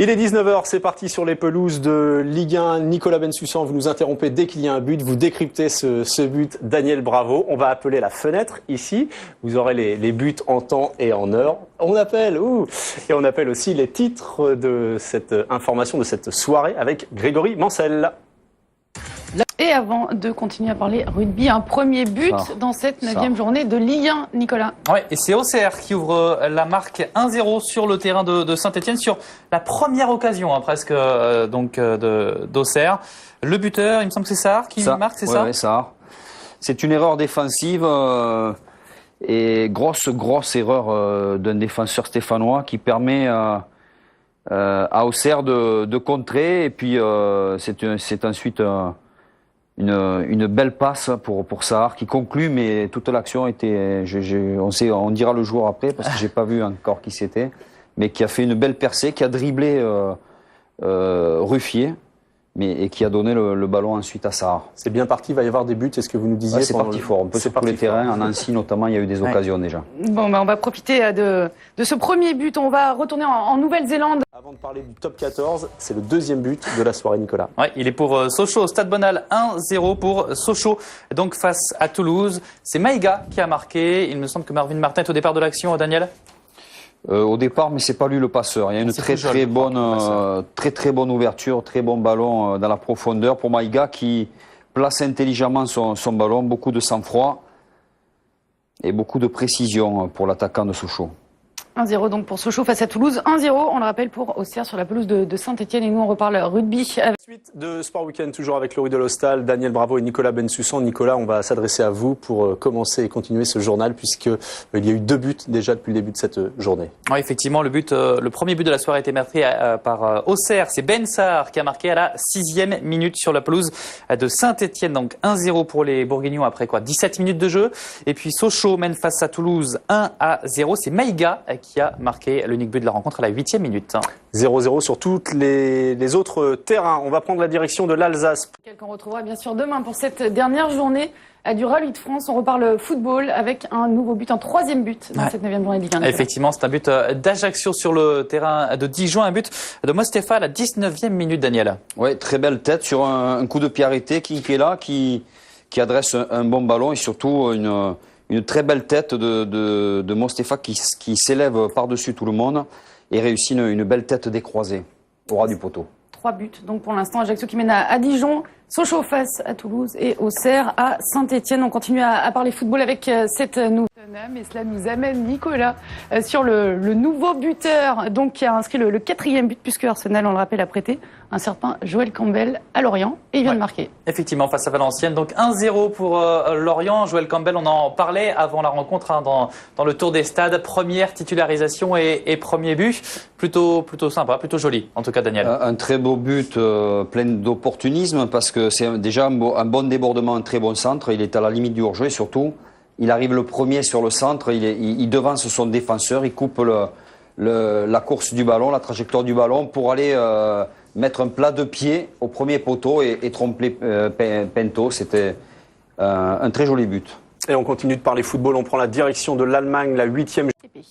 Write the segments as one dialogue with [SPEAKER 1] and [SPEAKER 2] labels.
[SPEAKER 1] Il est 19h, c'est parti sur les pelouses de Ligue 1. Nicolas Bensussan, vous nous interrompez dès qu'il y a un but, vous décryptez ce but. Daniel Bravo, on va appeler la fenêtre ici. Vous aurez les buts en temps et en heure. On appelle, et on appelle aussi les titres de cette information, de cette soirée avec Grégory Mancel.
[SPEAKER 2] Et avant de continuer à parler rugby, un premier but dans cette 9e journée de Ligue 1, Nicolas.
[SPEAKER 3] Oui, et c'est Auxerre qui ouvre la marque 1-0 sur le terrain de Saint-Etienne, sur la première occasion presque d'Auxerre. Le buteur, il me semble que c'est Sahar qui marque, c'est ça?
[SPEAKER 4] Oui, Sahar. C'est une erreur défensive et grosse erreur d'un défenseur stéphanois qui permet à Auxerre de contrer. Et puis c'est ensuite une belle passe pour Sahar qui conclut, mais toute l'action était, on dira le joueur après parce que j'ai pas vu encore qui c'était, mais qui a fait une belle percée, qui a dribblé Ruffier, et qui a donné le ballon ensuite à Sahar.
[SPEAKER 1] C'est bien parti, il va y avoir des buts, est-ce que vous nous disiez?
[SPEAKER 4] C'est parti fort, un peu sur tous les terrains, à Nancy notamment, il y a eu des occasions déjà.
[SPEAKER 2] Bon, on va profiter de ce premier but, on va retourner en Nouvelle-Zélande.
[SPEAKER 1] Avant de parler du top 14, c'est le deuxième but de la soirée, Nicolas.
[SPEAKER 3] Oui, il est pour Sochaux, Stade Bonal, 1-0 pour Sochaux, donc face à Toulouse. C'est Maïga qui a marqué, il me semble que Marvin Martin est au départ de l'action, Daniel.
[SPEAKER 4] Au départ, mais c'est pas lui le passeur. Il y a une très bonne ouverture, très bon ballon dans la profondeur pour Maïga qui place intelligemment son ballon, beaucoup de sang-froid et beaucoup de précision pour l'attaquant de Sochaux.
[SPEAKER 2] 1-0 donc pour Sochaux face à Toulouse, 1-0, on le rappelle, pour Auxerre sur la pelouse de Saint-Etienne. Et nous, on reparle rugby.
[SPEAKER 1] Suite de Sport Weekend, toujours avec Laurie Delostal, Daniel Bravo et Nicolas Bensussan. Nicolas, on va s'adresser à vous pour commencer et continuer ce journal, puisqu'il y a eu 2 buts déjà depuis le début de cette journée.
[SPEAKER 3] Oui, effectivement, le premier but de la soirée a été marqué par Auxerre. C'est Ben Sahar qui a marqué à la 6e minute sur la pelouse de Saint-Etienne. Donc 1-0 pour les Bourguignons après 17 minutes de jeu. Et puis Sochaux mène face à Toulouse 1-0. C'est Maïga qui a marqué l'unique but de la rencontre à la 8e minute.
[SPEAKER 1] 0-0 sur tous les autres terrains. On va prendre la direction de l'Alsace.
[SPEAKER 2] Qu'on retrouvera bien sûr demain pour cette dernière journée du Rallye de France. On reparle football avec un nouveau but, un 3e but dans cette 9e journée de Ligue 1.
[SPEAKER 3] Effectivement, c'est un but d'Ajaccio sur le terrain de Dijon, un but de Mostefa à la 19e minute, Daniel.
[SPEAKER 4] Oui, très belle tête sur un coup de pied arrêté, Kinkela qui adresse un bon ballon et surtout une très belle tête de Mostefa qui s'élève par-dessus tout le monde et réussit une belle tête décroisée au ras du poteau.
[SPEAKER 2] 3 buts, donc pour l'instant, Ajaccio qui mène à Dijon, Sochaux face à Toulouse et Auxerre à Saint-Etienne. On continue à parler football avec cette nouvelle. Et cela nous amène, Nicolas, sur le nouveau buteur, donc qui a inscrit le 4e but, puisque Arsenal, on le rappelle, a prêté un certain Joël Campbell à Lorient, et il vient de marquer.
[SPEAKER 3] Effectivement, face à Valenciennes, donc 1-0 pour Lorient. Joël Campbell, on en parlait avant la rencontre dans le tour des stades. Première titularisation et premier but. Plutôt sympa, plutôt joli, en tout cas, Daniel.
[SPEAKER 4] Un très beau but, plein d'opportunisme, parce que c'est déjà un bon débordement, un très bon centre. Il est à la limite du hors-jeu et surtout, il arrive le premier sur le centre, il devance son défenseur, il coupe la course du ballon, la trajectoire du ballon pour aller mettre un plat de pied au premier poteau et tromper Pinto. C'était un très joli but.
[SPEAKER 1] Et on continue de parler football, on prend la direction de l'Allemagne, la 8e.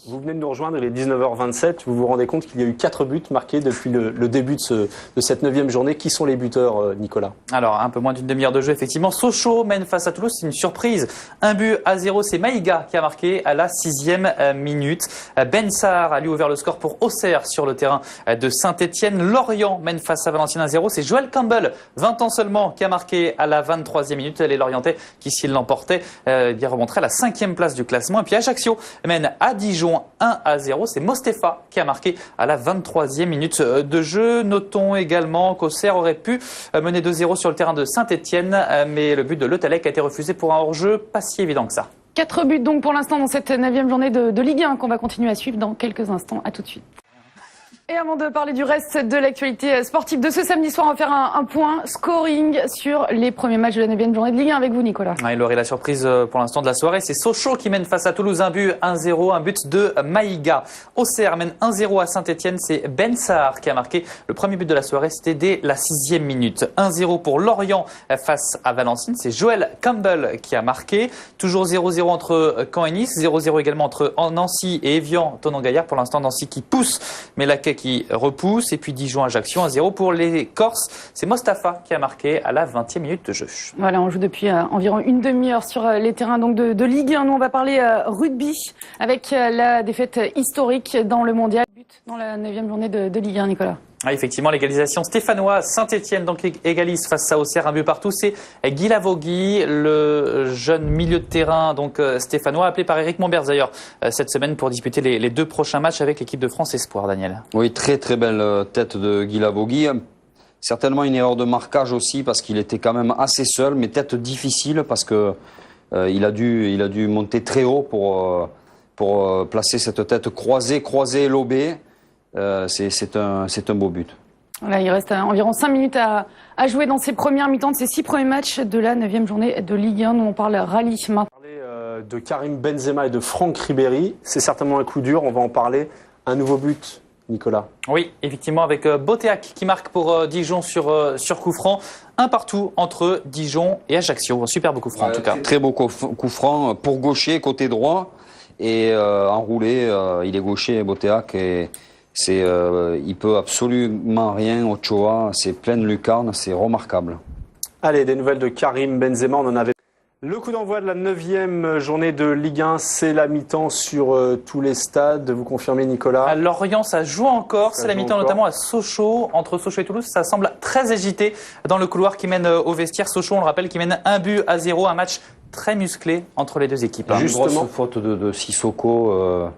[SPEAKER 1] Vous venez de nous rejoindre, il est 19h27. Vous vous rendez compte qu'il y a eu 4 buts marqués depuis le début de cette 9e journée. Qui sont les buteurs, Nicolas?
[SPEAKER 3] Alors, un peu moins d'une demi-heure de jeu, effectivement. Sochaux mène face à Toulouse, c'est une surprise. 1-0, c'est Maïga qui a marqué à la 6e minute. Ben Sahar a lui ouvert le score pour Auxerre sur le terrain de Saint-Etienne. Lorient mène face à Valenciennes 1-0. C'est Joël Campbell, 20 ans seulement, qui a marqué à la 23e minute. Les Lorientais qui, s'ils l'emportaient, remonteraient à la 5e place du classement. Et puis Ajaccio mène à Dijon 1-0. C'est Mostefa qui a marqué à la 23e minute de jeu. Notons également qu'Auxerre aurait pu mener 2-0 sur le terrain de Saint-Etienne, mais le but de Le Tallec a été refusé pour un hors-jeu pas si évident que ça.
[SPEAKER 2] 4 buts donc pour l'instant dans cette 9e journée de Ligue 1 qu'on va continuer à suivre dans quelques instants. À tout de suite. Et avant de parler du reste de l'actualité sportive de ce samedi soir, on va faire un point scoring sur les premiers matchs de la 9e journée de Ligue 1 avec vous, Nicolas.
[SPEAKER 3] Il aurait la surprise pour l'instant de la soirée. C'est Sochaux qui mène face à Toulouse, un but 1-0, un but de Maïga. Auxerre mène 1-0 à Saint-Etienne. C'est Ben Sahar qui a marqué le premier but de la soirée. C'était dès la 6e minute. 1-0 pour Lorient face à Valenciennes. C'est Joël Campbell qui a marqué. Toujours 0-0 entre Caen et Nice. 0-0 également entre Nancy et Évian, Thonon-Gaillard. Pour l'instant, Nancy qui pousse, mais la qui repousse. Et puis Dijon-Ajaccio 1-0 pour les Corses. C'est Mostafa qui a marqué à la 20e minute de jeu.
[SPEAKER 2] Voilà, on joue depuis environ une demi-heure sur les terrains donc de Ligue 1. Nous, on va parler rugby avec la défaite historique dans le mondial. But dans la 9e journée de Ligue 1, Nicolas.
[SPEAKER 3] Ah, effectivement, l'égalisation stéphanoise. Saint-Etienne donc égalise face à Auxerre, un but partout. C'est Guy Lavogui, le jeune milieu de terrain donc stéphanois, appelé par Eric Mombers d'ailleurs cette semaine pour disputer les 2 prochains matchs avec l'équipe de France Espoir, Daniel.
[SPEAKER 4] Oui, très très belle tête de Guy Lavogui. Certainement une erreur de marquage aussi parce qu'il était quand même assez seul, mais tête difficile parce que il a dû monter très haut pour placer cette tête croisée et lobée. C'est un beau but.
[SPEAKER 2] Voilà, il reste environ 5 minutes à jouer dans ces premières mi-temps de ces 6 premiers matchs de la 9e journée de Ligue 1. Nous, on parle rallye maintenant.
[SPEAKER 1] De Karim Benzema et de Franck Ribéry, c'est certainement un coup dur, on va en parler. Un nouveau but, Nicolas.
[SPEAKER 3] Oui, effectivement, avec Boteac qui marque pour Dijon sur coup franc. Un partout entre Dijon et Ajaccio. Un superbe coup franc en tout cas.
[SPEAKER 4] Très beau coup franc pour gaucher, côté droit. Et enroulé, il est gaucher, Boteac. Et il peut absolument rien, Ochoa. C'est pleine lucarne, c'est remarquable.
[SPEAKER 1] Allez, des nouvelles de Karim Benzema, on en avait. Le coup d'envoi de la 9e journée de Ligue 1, c'est la mi-temps sur tous les stades. Vous confirmez, Nicolas?
[SPEAKER 3] À Lorient, ça joue encore. C'est la mi-temps notamment à Sochaux. Entre Sochaux et Toulouse, ça semble très agité dans le couloir qui mène au vestiaire. Sochaux, on le rappelle, qui mène 1-0. Un match très musclé entre les deux équipes.
[SPEAKER 4] Justement, une grosse faute de Sissoko.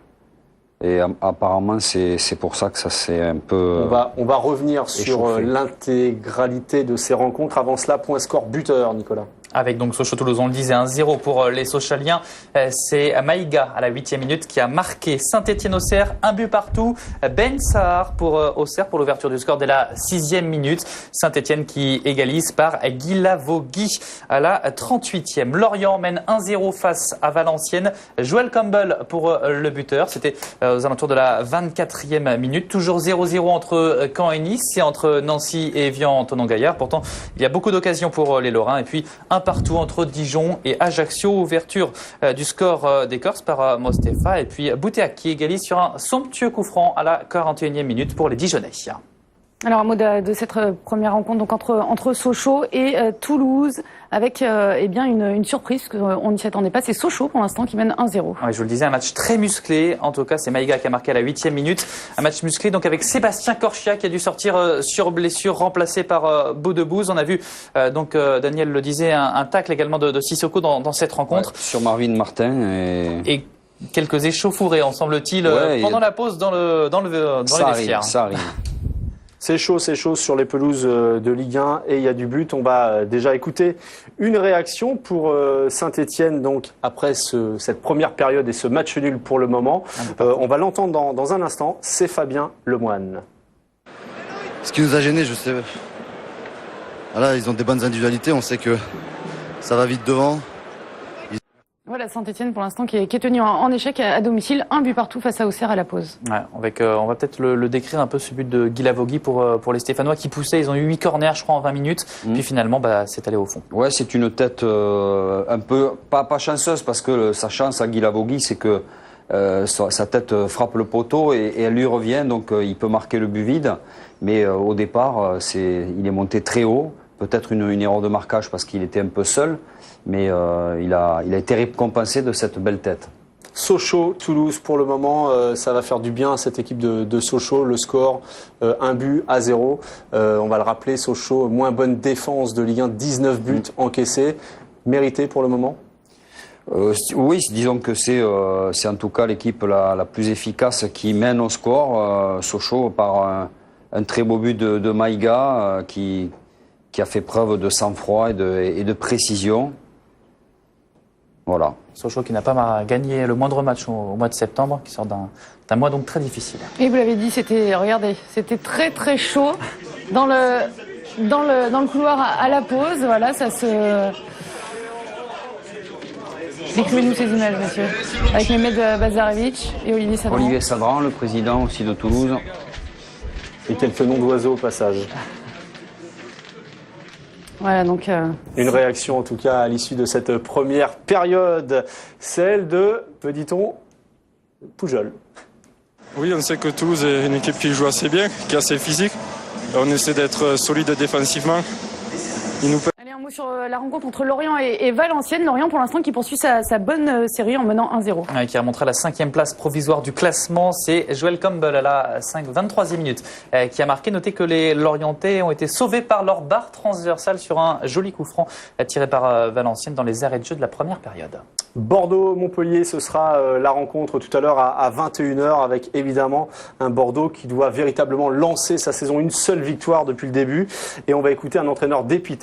[SPEAKER 4] Et apparemment, c'est pour ça que ça s'est un peu.
[SPEAKER 1] On va revenir
[SPEAKER 4] échauffé
[SPEAKER 1] sur l'intégralité de ces rencontres. Avant cela, point score buteur, Nicolas.
[SPEAKER 3] Avec donc Sochaux-Toulouse, on le disait, 1-0 pour les Sochaliens. C'est Maïga à la 8e minute qui a marqué. Saint-Etienne-Auxerre, un but partout. Ben Sahar pour Auxerre pour l'ouverture du score dès la 6e minute. Saint-Etienne qui égalise par Guy Lavogui à la 38e. Lorient mène 1-0 face à Valenciennes. Joel Campbell pour le buteur. C'était aux alentours de la 24e minute. Toujours 0-0 entre Caen et Nice et entre Nancy et Évian-Tonon-Gaillard. Pourtant, il y a beaucoup d'occasions pour les Lorrains. Et puis, un partout entre Dijon et Ajaccio. Ouverture du score des Corses par Mostafa. Et puis Boteac qui égalise sur un somptueux coup franc à la 41e minute pour les Dijonnais.
[SPEAKER 2] Alors un mot de cette première rencontre donc entre Sochaux et Toulouse avec bien une surprise qu'on n'y s'attendait pas. C'est Sochaux pour l'instant qui mène 1-0.
[SPEAKER 3] Ouais, je vous le disais, un match très musclé. En tout cas, c'est Maïga qui a marqué à la 8e minute. Un match musclé donc avec Sébastien Corchia qui a dû sortir sur blessure, remplacé par Baudebouze. On a vu donc Daniel le disait un tacle également de Sissoko dans cette rencontre.
[SPEAKER 4] Ouais, sur Marvin Martin et
[SPEAKER 3] quelques échauffourées, en semble-t-il, pendant la pause dans les vestiaires.
[SPEAKER 4] Ça arrive.
[SPEAKER 1] C'est chaud sur les pelouses de Ligue 1 et il y a du but. On va déjà écouter une réaction pour Saint-Etienne donc après cette première période et ce match nul pour le moment. On va l'entendre dans un instant. C'est Fabien Lemoine.
[SPEAKER 5] Ce qui nous a gênés, je sais. Voilà, ils ont des bonnes individualités. On sait que ça va vite devant.
[SPEAKER 2] Voilà, Saint-Etienne pour l'instant qui est tenu en échec à domicile, un but partout face à Auxerre à la pause.
[SPEAKER 3] Ouais, on va peut-être le décrire un peu ce but de Guy Lavogui pour les Stéphanois qui poussaient. Ils ont eu 8 corners, je crois, en 20 minutes. Puis finalement, c'est allé au fond. Ouais,
[SPEAKER 4] c'est une tête un peu pas chanceuse parce que sa chance à Guy Lavogui, c'est que sa tête frappe le poteau et elle lui revient, donc il peut marquer le but vide. Mais au départ, il est monté très haut. Peut-être une erreur de marquage parce qu'il était un peu seul. Mais il a été récompensé de cette belle tête.
[SPEAKER 1] Sochaux, Toulouse, pour le moment, ça va faire du bien à cette équipe de Sochaux. Le score, 1-0. On va le rappeler, Sochaux, moins bonne défense de Ligue 1, 19 buts encaissés. Mérité pour le moment?
[SPEAKER 4] Oui, disons que c'est en tout cas l'équipe la plus efficace qui mène au score. Sochaux par un très beau but de Maïga qui a fait preuve de sang-froid et de précision. Voilà.
[SPEAKER 3] Sochaux qui n'a pas gagné le moindre match au mois de septembre, qui sort d'un mois donc très difficile.
[SPEAKER 2] Et vous l'avez dit, c'était très très chaud dans le couloir à la pause. Voilà, ça se. Décrivez-nous ces images, monsieur, avec Mehmet Bazarevic et Olivier Sadran.
[SPEAKER 4] Olivier Sadran, le président aussi de Toulouse.
[SPEAKER 1] Et quelques noms d'oiseaux au passage.
[SPEAKER 2] Voilà, donc
[SPEAKER 1] une réaction en tout cas à l'issue de cette première période, celle de, peut dit-on, Poujol.
[SPEAKER 6] Oui, on sait que Toulouse est une équipe qui joue assez bien, qui est assez physique. On essaie d'être solide défensivement.
[SPEAKER 2] Allez, un mot sur la rencontre entre Lorient et Valenciennes. Lorient, pour l'instant, qui poursuit sa bonne série en menant 1-0.
[SPEAKER 3] Qui a remonté à la 5e place provisoire du classement. C'est Joel Campbell à la 23e minute qui a marqué. Notez que les Lorientais ont été sauvés par leur barre transversale sur un joli coup franc tiré par Valenciennes dans les arrêts de jeu de la première période.
[SPEAKER 1] Bordeaux-Montpellier, ce sera la rencontre tout à l'heure à 21h avec évidemment un Bordeaux qui doit véritablement lancer sa saison. Une seule victoire depuis le début. Et on va écouter un entraîneur dépité.